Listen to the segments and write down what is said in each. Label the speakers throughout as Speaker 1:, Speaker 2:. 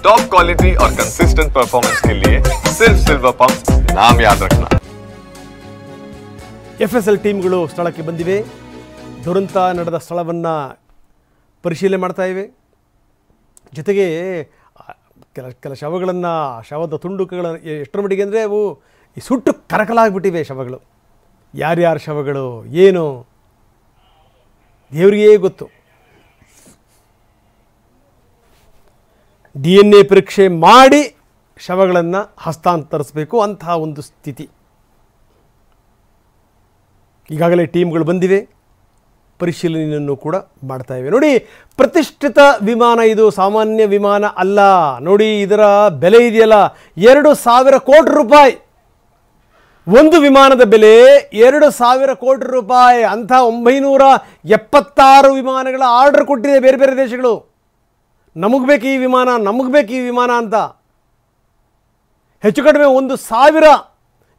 Speaker 1: Top quality और consistent performance के लिए सिर्फ सिल्वर पंप नाम याद रखना।
Speaker 2: FSL ಟೀಮ್ಗಳು ಸ್ಥಳಕ್ಕೆ ಬಂದಿವೆ. ದುರಂತ ನಡೆದ ಸ್ಥಳವನ್ನು ಪರಿಶೀಲನೆ ಮಾಡ್ತಾ ಇವೆ. ಜೊತೆಗೆ ಕೆಲ ಶವಗಳನ್ನು, ಶವದ ತುಂಡುಗಳನ್ನು ಎಷ್ಟರ ಮಟ್ಟಿಗೆ ಅಂದರೆ ಅವು ಸುಟ್ಟು ಕರಕಲಾಗ್ಬಿಟ್ಟಿವೆ ಶವಗಳು. ಯಾರ್ಯಾರ ಶವಗಳು ಏನು ದೇವರಿಗೇ ಗೊತ್ತು. DNA ಪರೀಕ್ಷೆ ಮಾಡಿ ಶವಗಳನ್ನು ಹಸ್ತಾಂತರಿಸಬೇಕು ಅಂತಹ ಒಂದು ಸ್ಥಿತಿ. ಈಗಾಗಲೇ ಟೀಮ್ಗಳು ಬಂದಿವೆ, ಪರಿಶೀಲನೆಯನ್ನು ಕೂಡ ಮಾಡ್ತಾ ಇವೆ. ನೋಡಿ, ಪ್ರತಿಷ್ಠಿತ ವಿಮಾನ ಇದು, ಸಾಮಾನ್ಯ ವಿಮಾನ ಅಲ್ಲ. ನೋಡಿ, ಇದರ ಬೆಲೆ ಇದೆಯಲ್ಲ, 2,000 ಕೋಟಿ ರೂಪಾಯಿ. ಒಂದು ವಿಮಾನದ ಬೆಲೆ 2,000 ಕೋಟಿ ರೂಪಾಯಿ. ಅಂಥ 976 ವಿಮಾನಗಳ ಆರ್ಡರ್ ಕೊಟ್ಟಿದೆ ಬೇರೆ ಬೇರೆ ದೇಶಗಳು. ನಮಗೆ ಬೇಕು ಈ ವಿಮಾನ, ನಮಗೆ ಬೇಕು ಈ ವಿಮಾನ ಅಂತ. ಹೆಚ್ಚು ಕಡಿಮೆ 1,000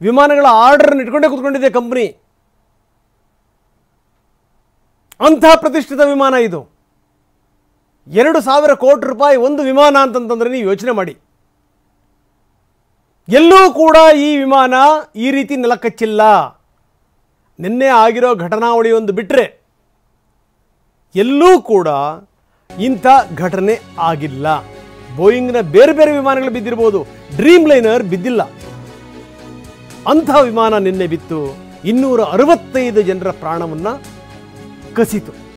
Speaker 2: ವಿಮಾನಗಳ ಆರ್ಡರ್ನ ಇಟ್ಕೊಂಡೇ ಕೂತ್ಕೊಂಡಿದೆ ಕಂಪ್ನಿ. ಅಂಥ ಪ್ರತಿಷ್ಠಿತ ವಿಮಾನ ಇದು. 2,000 ಕೋಟಿ ರೂಪಾಯಿ ಒಂದು ವಿಮಾನ ಅಂತಂತಂದರೆ ನೀವು ಯೋಚನೆ ಮಾಡಿ. ಎಲ್ಲೂ ಕೂಡ ಈ ವಿಮಾನ ಈ ರೀತಿ ನೆಲಕಚ್ಚಿಲ್ಲ. ನಿನ್ನೆ ಆಗಿರೋ ಘಟನಾವಳಿ ಒಂದು ಬಿಟ್ಟರೆ ಎಲ್ಲೂ ಕೂಡ ಇಂಥ ಘಟನೆ ಆಗಿಲ್ಲ. ಬೋಯಿಂಗ್ನ ಬೇರೆ ಬೇರೆ ವಿಮಾನಗಳು ಬಿದ್ದಿರ್ಬೋದು, ಡ್ರೀಮ್ ಲೈನರ್ ಬಿದ್ದಿಲ್ಲ. ಅಂಥ ವಿಮಾನ ನಿನ್ನೆ ಬಿತ್ತು 265 ಜನರ ಪ್ರಾಣವನ್ನು ಕಸಿತು.